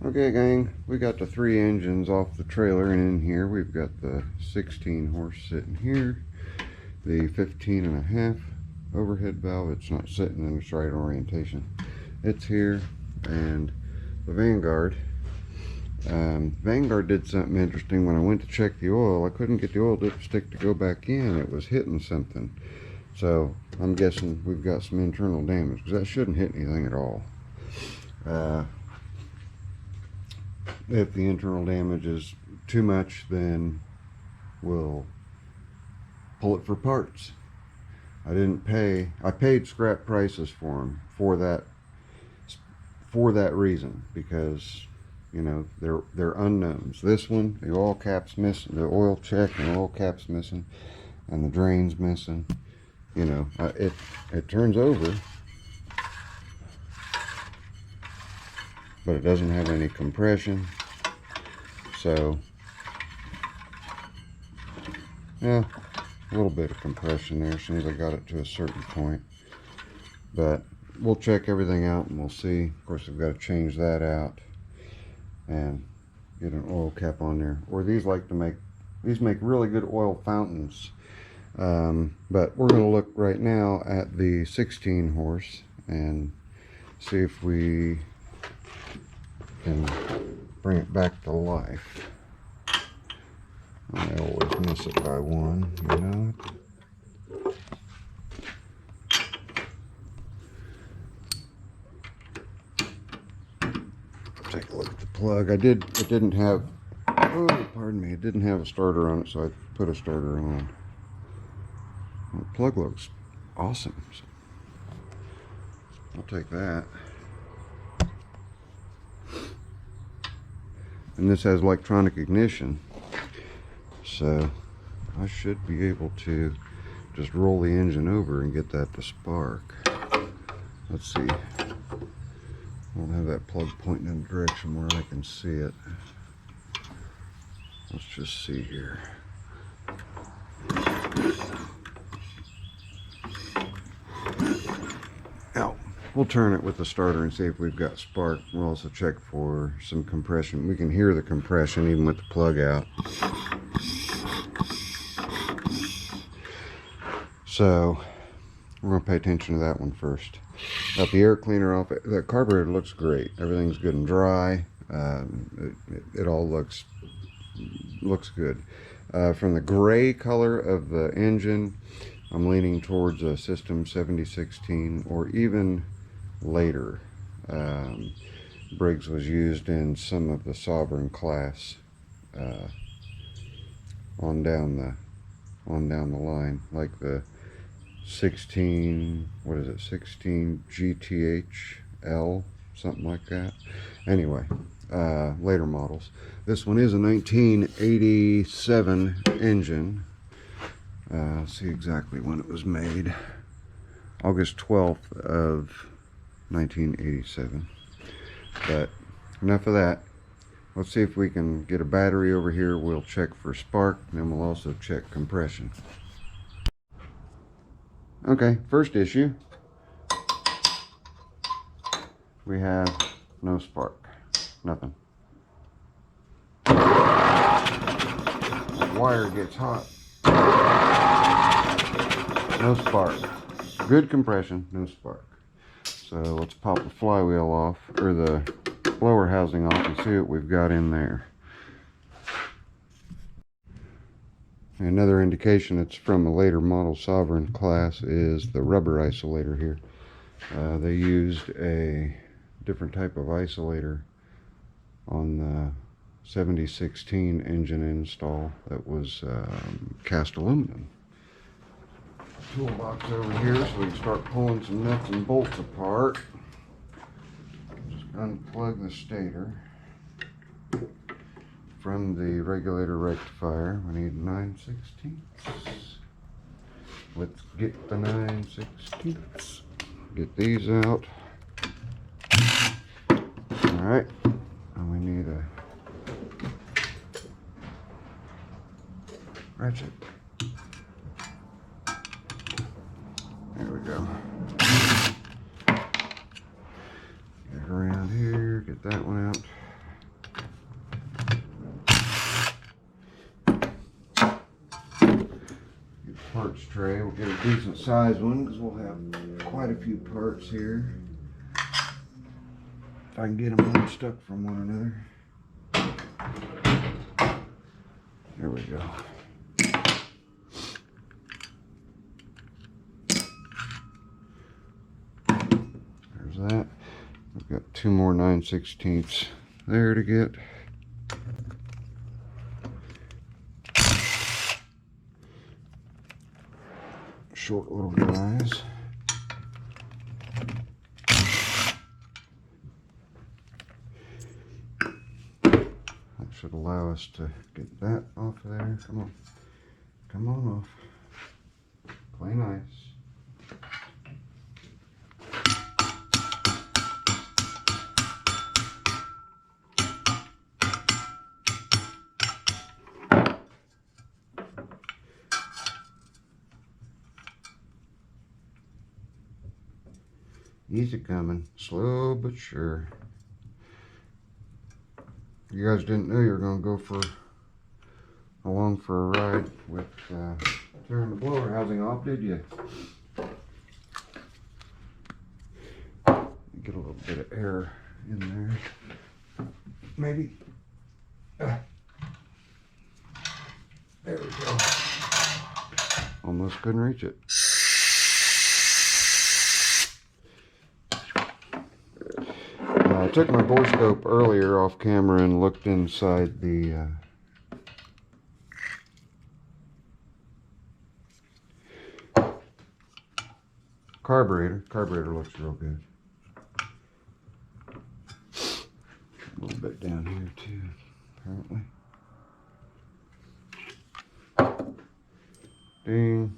Okay gang, we got the 3 engines off the trailer, and in here we've got the 16 horse sitting here, the 15.5 overhead valve. It's not sitting in its right orientation. It's here, and the Vanguard. Vanguard did something interesting. When I went to check the oil, I couldn't get the oil dipstick to go back in. It was hitting something. So I'm guessing we've got some internal damage, because that shouldn't hit anything at all. If the internal damage is too much, then we'll pull it for parts. I paid scrap prices for them for that reason, because you know they're unknowns. This one, the oil cap's missing, the oil check and the oil cap's missing, and the drain's missing. You know, it turns over, but it doesn't have any compression. So yeah, a little bit of compression there as soon as I got it to a certain point. But we'll check everything out and we'll see. Of course, we've got to change that out and get an oil cap on there. Or these make really good oil fountains. But we're going to look right now at the 16 horse and see if we can bring it back to life. I always miss it by one, you know. Take a look at the plug. It didn't have, oh, pardon me, it didn't have a starter on it, so I put a starter on. Well, the plug looks awesome. So I'll take that. And this has electronic ignition, so I should be able to just roll the engine over and get that to spark. Let's see. I don't have that plug pointing in the direction where I can see it. Let's just see here. Now, we'll turn it with the starter and see if we've got spark. We'll also check for some compression. We can hear the compression even with the plug out. So we're going to pay attention to that one first. Got the air cleaner off. The carburetor looks great. Everything's good and dry. It all looks good. From the gray color of the engine, I'm leaning towards a System 7016 or even later. Briggs was used in some of the Sovereign class on down the line, like the 16, what is it, 16 GTHL, something like that. Anyway, later models. This one is a 1987 engine. I'll see exactly when it was made. August 12th of 1987. But enough of that. Let's see if we can get a battery over here. We'll check for spark, and then we'll also check compression. Okay, first issue. We have no spark. Nothing. The wire gets hot. No spark. Good compression, no spark. So let's pop the flywheel off, or the blower housing off, and see what we've got in there. Another indication it's from a later model Sovereign class is the rubber isolator here. They used a different type of isolator on the 7016 engine install that was cast aluminum. Toolbox over here so we can start pulling some nuts and bolts apart. Just unplug the stator from the regulator rectifier. We need 9/16. Let's get the 9/16. Get these out. Alright, and we need a ratchet. There we go. Get around here, get that one out. tray. We'll get a decent sized one because we'll have quite a few parts here. If I can get them unstuck from one another. There we go. There's that. I've got 2 more 9/16 there to get. Short little guys. That should allow us to get that off of there. Come on. Come on off. Play nice. Easy coming, slow but sure. You guys didn't know you were going to go along for a ride with turning the blower housing off, did you? Get a little bit of air in there, maybe. There we go. Almost couldn't reach it. I took my borescope earlier off camera and looked inside the carburetor. Carburetor looks real good. A little bit down here too, apparently. Ding.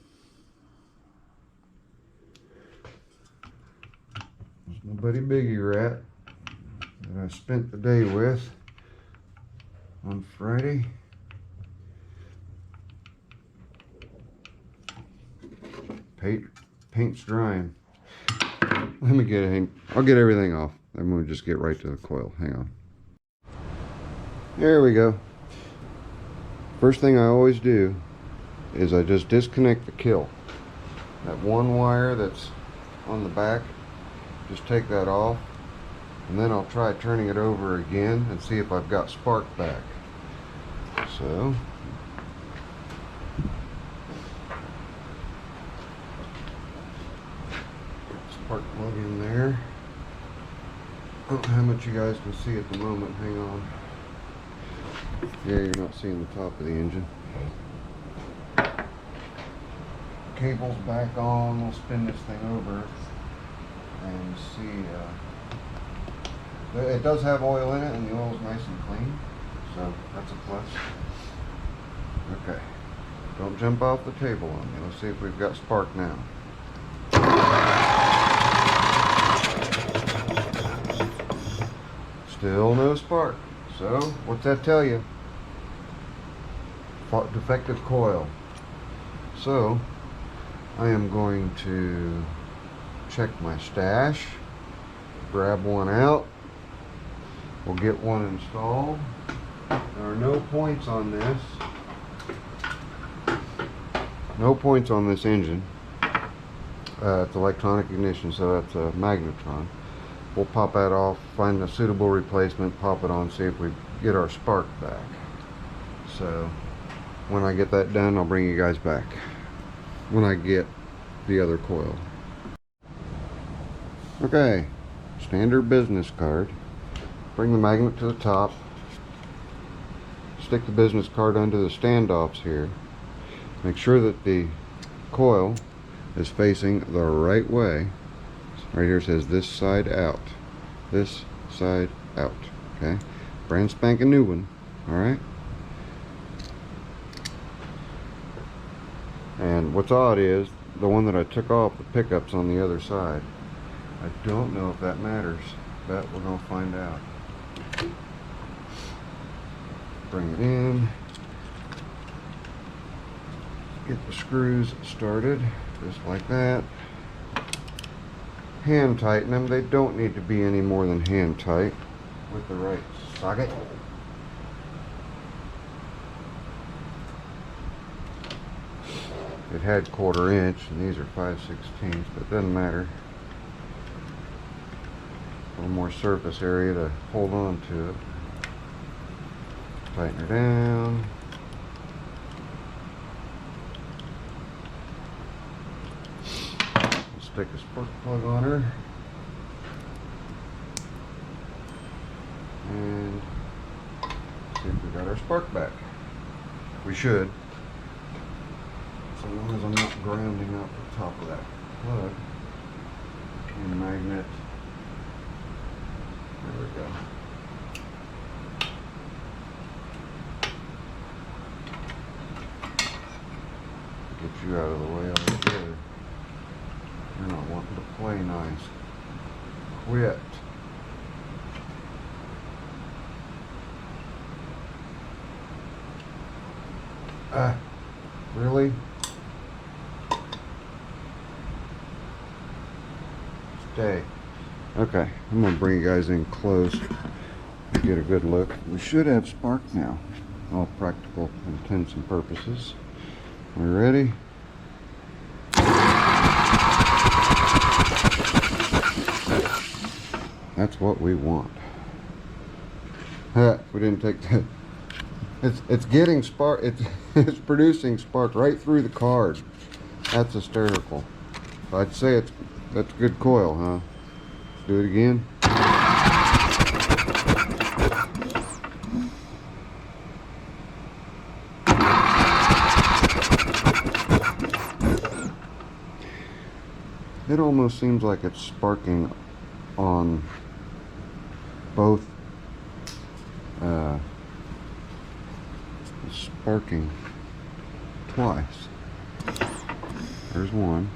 There's my buddy Biggie Rat that I spent the day with on Friday. Paint's drying. Let me get it. I'll get everything off. I'm going to just get right to the coil. Hang on. There we go. First thing I always do is I just disconnect the kill. That one wire that's on the back, just take that off. And then I'll try turning it over again and see if I've got spark back. So, spark plug in there. I don't know how much you guys can see at the moment. Hang on. Yeah, you're not seeing the top of the engine. Cable's back on. We'll spin this thing over and see. It does have oil in it, and the oil's nice and clean, so that's a plus. Okay, don't jump off the table on me. Let's see if we've got spark now. Still no spark. So, what's that tell you? Defective coil. So, I am going to check my stash, grab one out. We'll get one installed. There are no points on this. No points on this engine. It's electronic ignition, so that's a magnetron. We'll pop that off, find a suitable replacement, pop it on, see if we get our spark back. So when I get that done, I'll bring you guys back when I get the other coil. Okay, standard business card. Bring the magnet to the top, stick the business card under the standoffs here. Make sure that the coil is facing the right way. Right here it says this side out. This side out. Okay? Brand spanking new one. Alright? And what's odd is the one that I took off, the pickup's on the other side. I don't know if that matters. That we're going to find out. Bring it in, get the screws started just like that. Hand tighten them. They don't need to be any more than hand tight with the right socket. It had 1/4 inch, and these are 5/16, but it doesn't matter. A little more surface area to hold on to it. Tighten her down. Stick a spark plug on her. And see if we got our spark back. We should. So long as I'm not grounding out the top of that plug and magnet. There we go. Get you out of the way altogether. You're not wanting to play nice. Quit. Really? Stay. Okay, I'm gonna bring you guys in close to get a good look. We should have spark now, all practical intents and purposes. We ready? That's what we want. We didn't take that. It's getting spark. It's producing spark right through the card. That's hysterical. I'd say that's good coil, huh? Let's do it again. It almost seems like it's sparking on both. Sparking twice. There's one.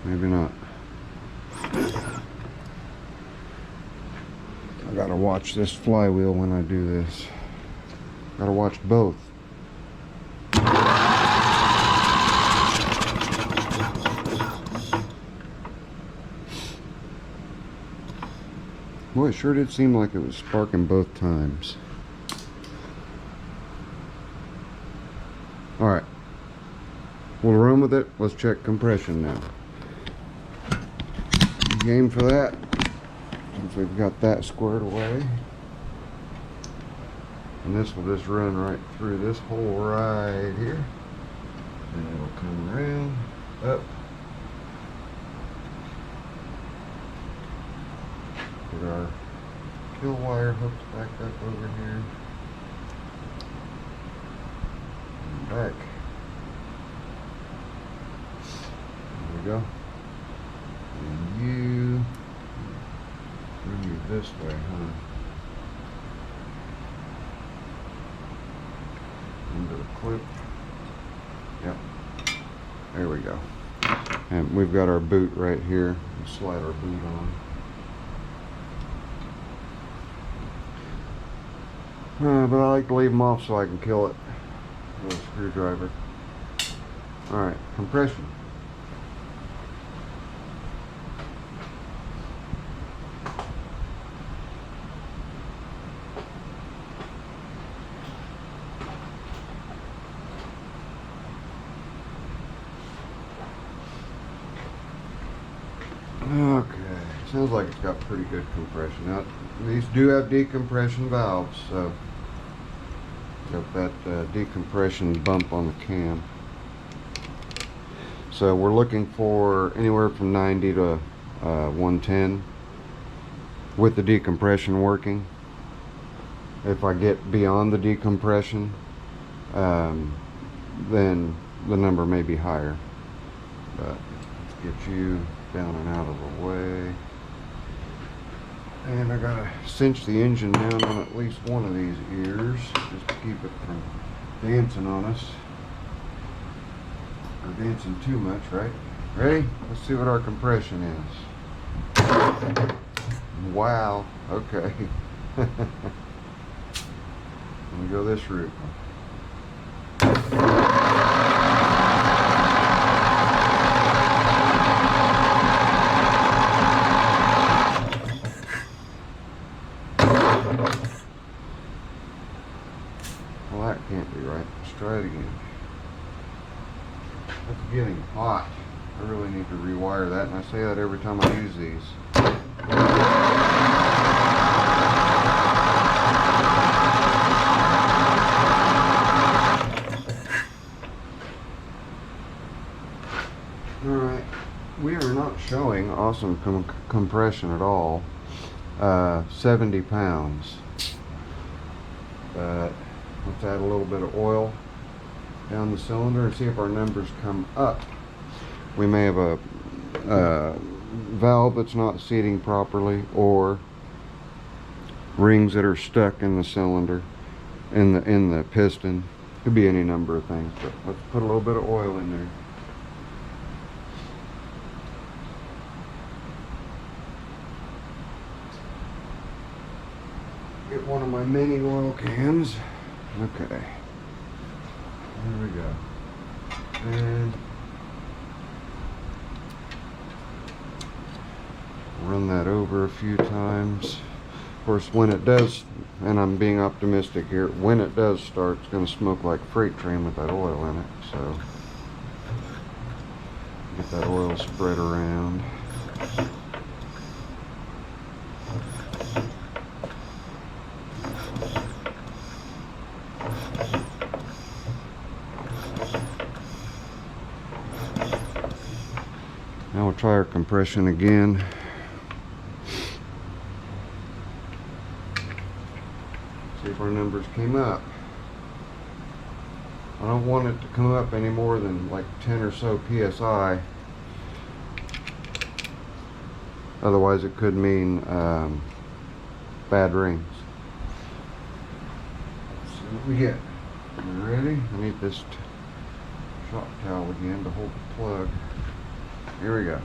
Maybe not. I gotta watch this flywheel when I do this. Gotta watch both. Boy, it sure did seem like it was sparking both times. Alright. We'll run with it. Let's check compression now. Game for that. Since we've got that squared away. And this will just run right through this hole right here. And it'll come around, up. Put our kill wire hooks back up over here. And back. There we go. And you bring you this way, huh? Into the clip. Yep. There we go. And we've got our boot right here. We'll slide our boot on. But I like to leave them off so I can kill it with a screwdriver. Alright, compression. Okay, sounds like it's got pretty good compression. Now, these do have decompression valves, so got that decompression bump on the cam. So we're looking for anywhere from 90 to 110 with the decompression working. If I get beyond the decompression, then the number may be higher. But let's get you down and out of the way. And I gotta cinch the engine down on at least one of these ears just to keep it from dancing on us. Or dancing too much, right? Ready? Let's see what our compression is. Wow, okay. Let me go this route. getting hot. I really need to rewire that, and I say that every time I use these. Alright, we are not showing awesome compression at all. 70 pounds. But let's add a little bit of oil down the cylinder and see if our numbers come up. We may have a valve that's not seating properly, or rings that are stuck in the cylinder, in the piston. Could be any number of things, but let's put a little bit of oil in there. Get one of my mini oil cans. Okay, there we go. And run that over a few times. Of course, when it does, and I'm being optimistic here, when it does start, it's going to smoke like a freight train with that oil in it. So get that oil spread around. Now we'll try our compression again. See if our numbers came up. I don't want it to come up any more than like 10 or so psi. Otherwise it could mean bad rings. Let's see what we get. You ready? I need this shop towel again to hold the plug. Here we go.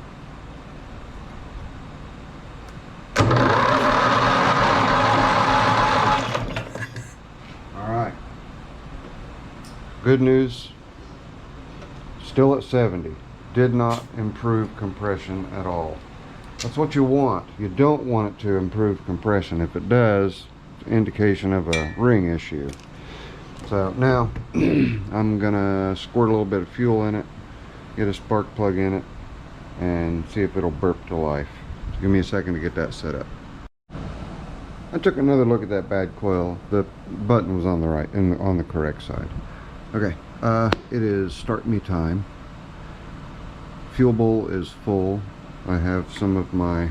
Alright. Good news. Still at 70. Did not improve compression at all. That's what you want. You don't want it to improve compression. If it does, it's an indication of a ring issue. So now I'm gonna squirt a little bit of fuel in it, get a spark plug in it, and see if it'll burp to life. So give me a second to get that set up. I took another look at that bad coil. The button was on the right, on the correct side. Okay, it is start me time. Fuel bowl is full. I have some of my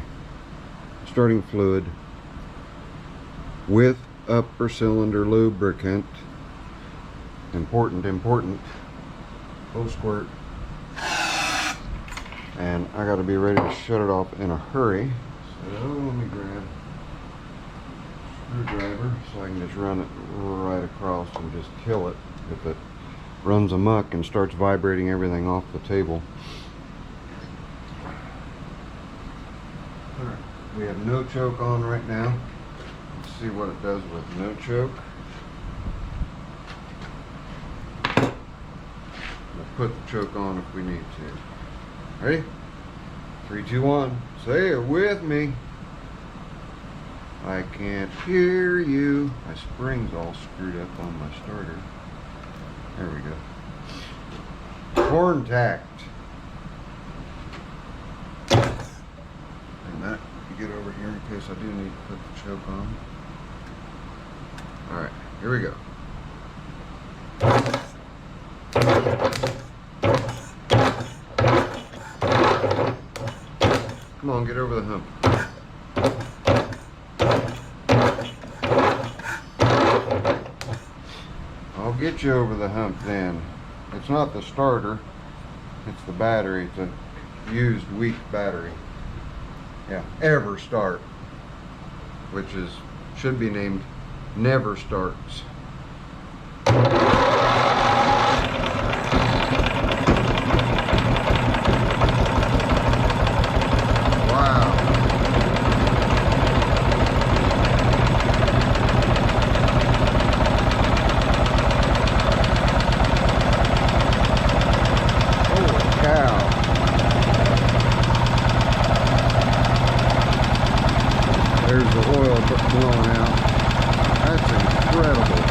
starting fluid with upper cylinder lubricant. Important. Full squirt. And I got to be ready to shut it off in a hurry. So let me grab a screwdriver so I can just run it right across and just kill it if it runs amok and starts vibrating everything off the table. Alright, we have no choke on right now. Let's see what it does with no choke. We'll put the choke on if we need to. Ready? 3, 2, 1. Say it with me. I can't hear you. My spring's all screwed up on my starter. There we go. Horn tacked. And that, you get over here in case I do need to put the choke on. Alright, here we go. Come on, get over the hump. I'll get you over the hump then. It's not the starter, it's the battery. It's a used weak battery. Yeah, Ever Start, which should be named Never Starts. There's the oil blowing out. That's incredible.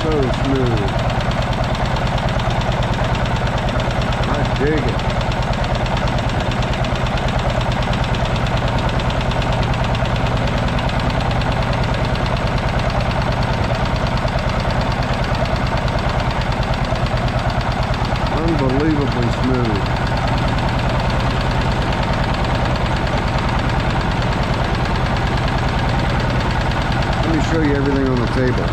So smooth. I dig it. Unbelievably smooth. Let me show you everything on the table.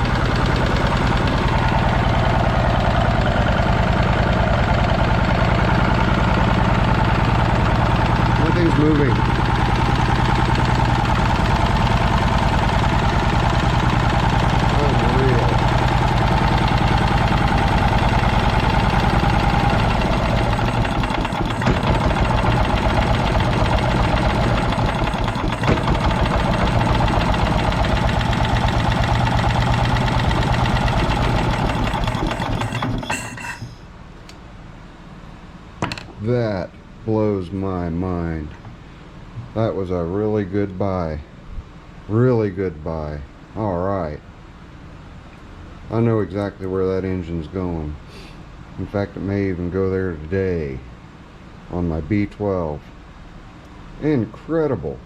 Nothing's moving. Unreal. That blows my mind. That was a really good buy. Really good buy. Alright. I know exactly where that engine's going. In fact, it may even go there today on my B12. Incredible.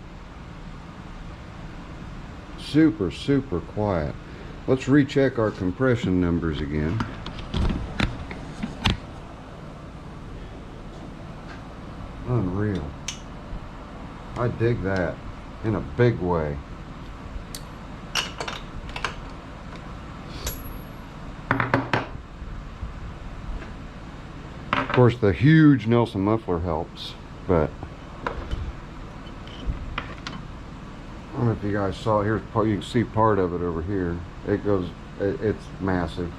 Super, super quiet. Let's recheck our compression numbers again. Unreal. I dig that in a big way. Of course, the huge Nelson muffler helps, but I don't know if you guys saw. Here's part, you can see part of it over here. It goes, it's massive.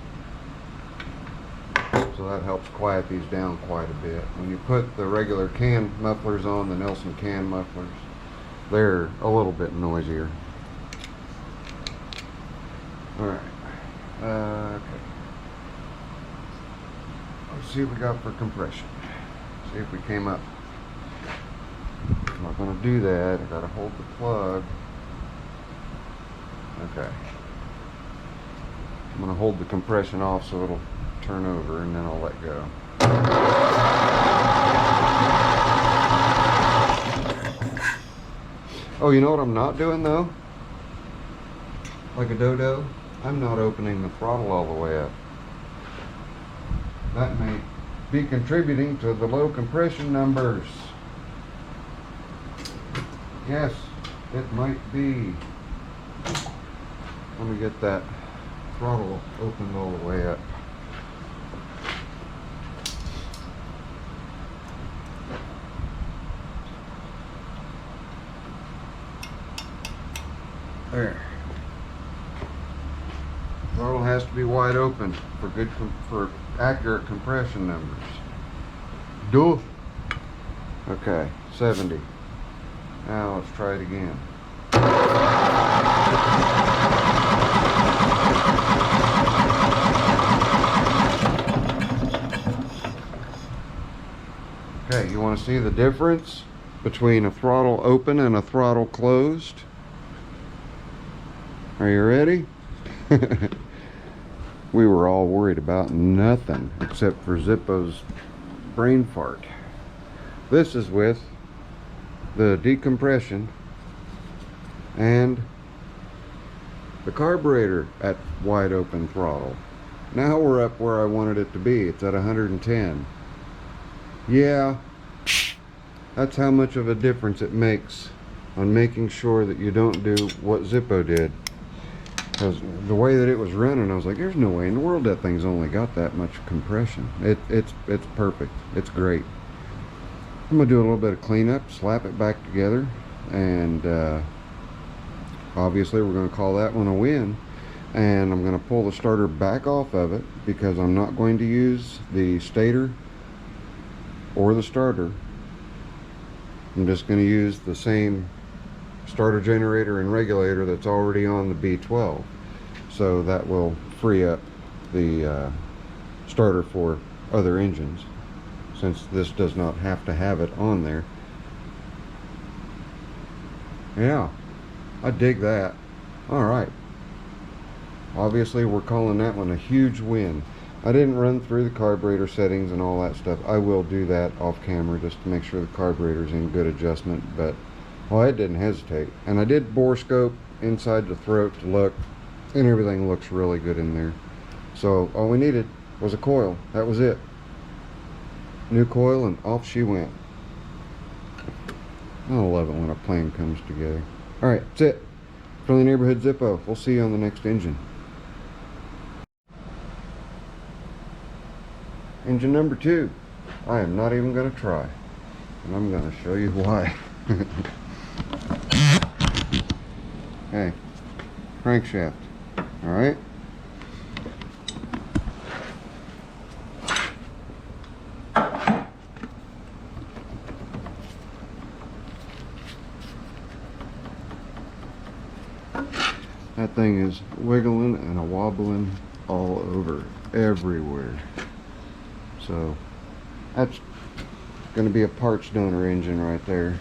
So that helps quiet these down quite a bit. When you put the regular can mufflers on, the Nelson can mufflers, they're a little bit noisier. Alright. Okay. Let's see what we got for compression. See if we came up. I'm not going to do that. I got to hold the plug. Okay. I'm going to hold the compression off so it'll turn over, and then I'll let go. Oh, you know what I'm not doing though? Like a dodo? I'm not opening the throttle all the way up. That may be contributing to the low compression numbers. Yes, it might be. Let me get that throttle opened all the way up. There. Throttle has to be wide open for good for accurate compression numbers. Duh. Okay, 70. Now let's try it again. Okay, you want to see the difference between a throttle open and a throttle closed? Are you ready? We were all worried about nothing except for Zippo's brain fart. This is with the decompression and the carburetor at wide open throttle. Now we're up where I wanted it to be. It's at 110. Yeah, that's how much of a difference it makes on making sure that you don't do what Zippo did. Because the way that it was running, I was like, there's no way in the world that thing's only got that much compression. It's perfect. It's great. I'm going to do a little bit of cleanup, slap it back together, and obviously we're going to call that one a win. And I'm going to pull the starter back off of it because I'm not going to use the stator or the starter. I'm just going to use the same starter generator and regulator that's already on the B12, so that will free up the starter for other engines, since this does not have to have it on there. Yeah, I dig that. All right, Obviously we're calling that one a huge win. I didn't run through the carburetor settings and all that stuff. I will do that off camera just to make sure the carburetor's in good adjustment, but well, I didn't hesitate. And I did bore scope inside the throat to look, and everything looks really good in there. So all we needed was a coil. That was it. New coil, and off she went. I love it when a plan comes together. Alright, that's it. From the neighborhood Zippo. We'll see you on the next engine. Engine number 2. I am not even going to try. And I'm going to show you why. Hey, crankshaft. Alright. That thing is wiggling and a wobbling all over, everywhere. So that's going to be a parts donor engine right there.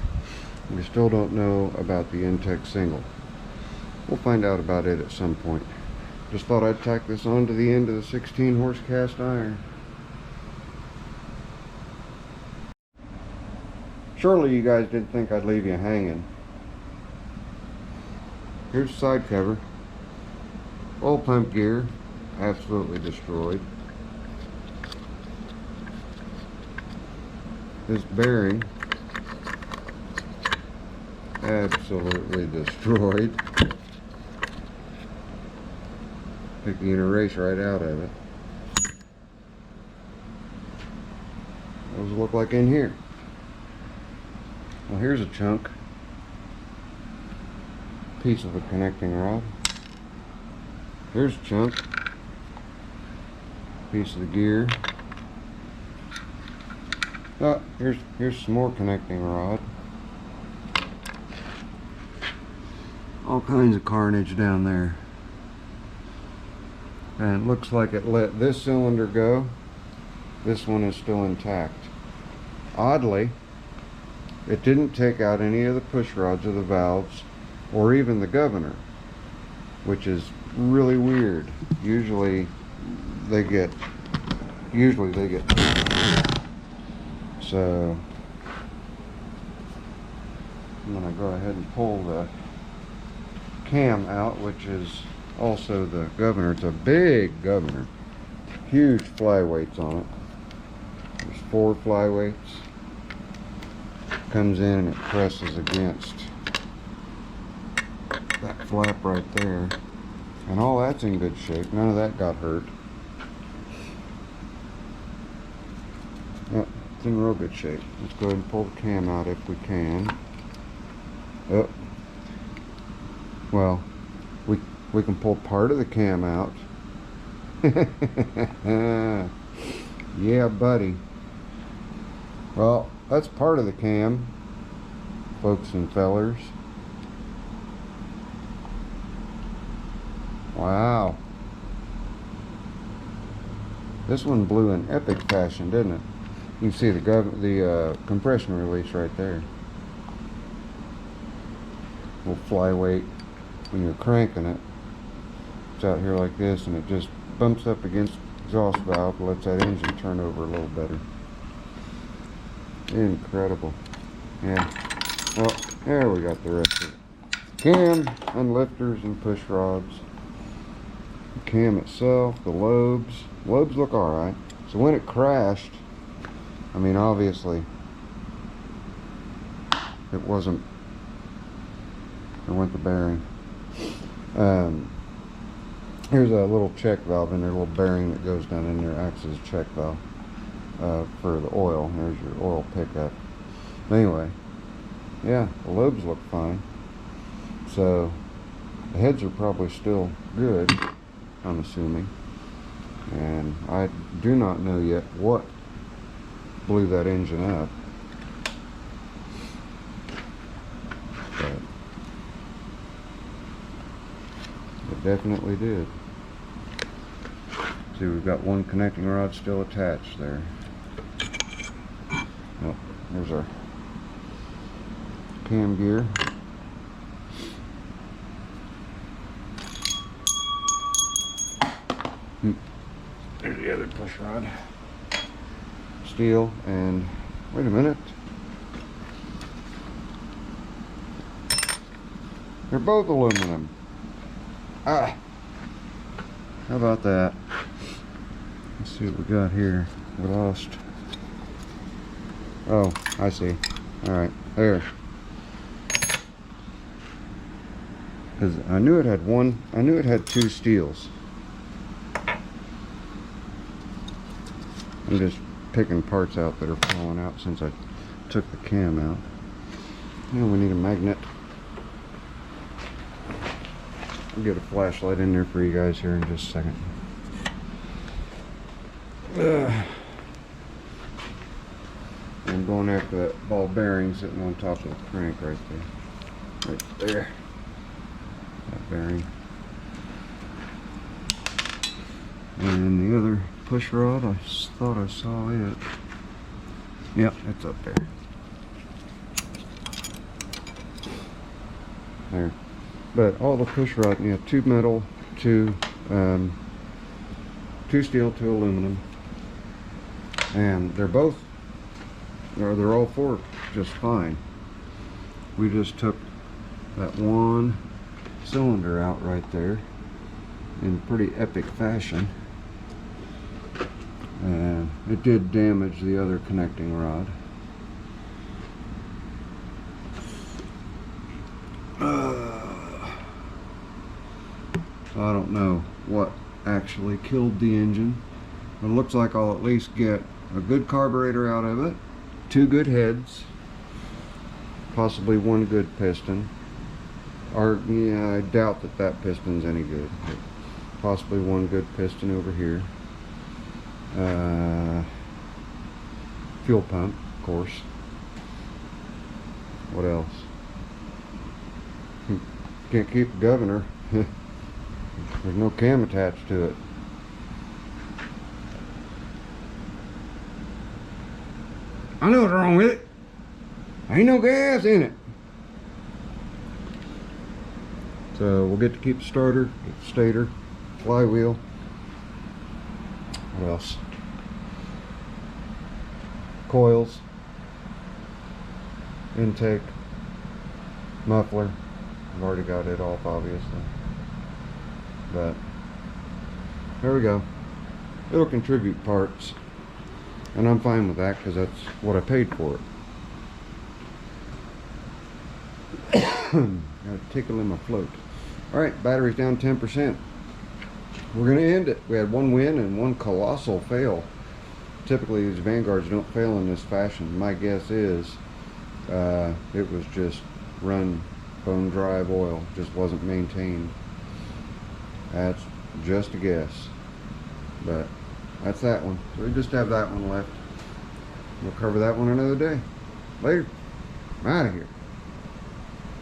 We still don't know about the Intech single. We'll find out about it at some point. Just thought I'd tack this on to the end of the 16 horse cast iron. Surely you guys didn't think I'd leave you hanging. Here's the side cover. Oil pump gear, absolutely destroyed. This bearing, absolutely destroyed. Took the inner race right out of it. What does it look like in here? Well, here's a chunk. Piece of a connecting rod. Here's a chunk. Piece of the gear. Oh, here's some more connecting rod. All kinds of carnage down there. And it looks like it let this cylinder go. This one is still intact. Oddly, it didn't take out any of the push rods or the valves or even the governor, which is really weird. Usually they get so I'm gonna go ahead and pull the cam out, which is also the governor. It's a big governor, huge flyweights on it. There's 4 flyweights. Comes in and it presses against that flap right there, and all that's in good shape. None of that got hurt. Yep, it's in real good shape. Let's go ahead and pull the cam out if we can. Oh, well, we can pull part of the cam out. Yeah, buddy. Well, that's part of the cam, folks and fellers. Wow. This one blew in epic fashion, didn't it? You can see the compression release right there. Little flyweight. When you're cranking it, it's out here like this, and it just bumps up against the exhaust valve, lets that engine turn over a little better. Incredible. Yeah. Well, there we got the rest of it. Cam, unlifters, and push rods. The cam itself, the lobes. Lobes look alright. So when it crashed, I mean, obviously, it wasn't. There went the bearing. Here's a little check valve in there, a little bearing that goes down in there, acts as a check valve for the oil. There's your oil pickup. Anyway, yeah, the lobes look fine. So the heads are probably still good, I'm assuming. And I do not know yet what blew that engine up. But it definitely did. See, we've got one connecting rod still attached there. Oh, there's our cam gear. There's the other push rod. Steel and, wait a minute. They're both aluminum. Ah! How about that? Let's see what we got here. We lost. Oh, I see. Alright, there. Because I knew it had two steels. I'm just picking parts out that are falling out since I took the cam out. Now we need a magnet. I'll get a flashlight in there for you guys here in just a second. I'm going after that ball bearing sitting on top of the crank right there. Right there. That bearing. And the other push rod, I thought I saw it. Yep, it's up there. There. But all the push rod, you have two metal, two steel, two aluminum. And they're all four just fine. We just took that one cylinder out right there in pretty epic fashion, and it did damage the other connecting rod. So I don't know what actually killed the engine, but it looks like I'll at least get a good carburetor out of it, two good heads, possibly one good piston. Or, yeah, I doubt that piston's any good. But possibly one good piston over here. Fuel pump, of course. What else? Can't keep a governor. There's no cam attached to it. I know what's wrong with it. Ain't no gas in it. So we'll get to keep the starter, get the stator, flywheel. What else? Coils, intake, muffler. I've already got it off, obviously. But there we go. It'll contribute parts, and I'm fine with that because that's what I paid for it. Got a tickle in my float. Alright, battery's down 10%. We're going to end it. We had one win and one colossal fail. Typically these Vanguards don't fail in this fashion. My guess is it was just run bone dry of oil. Just wasn't maintained. That's just a guess. But that's that one. So we just have that one left. We'll cover that one another day. Later. I'm out of here.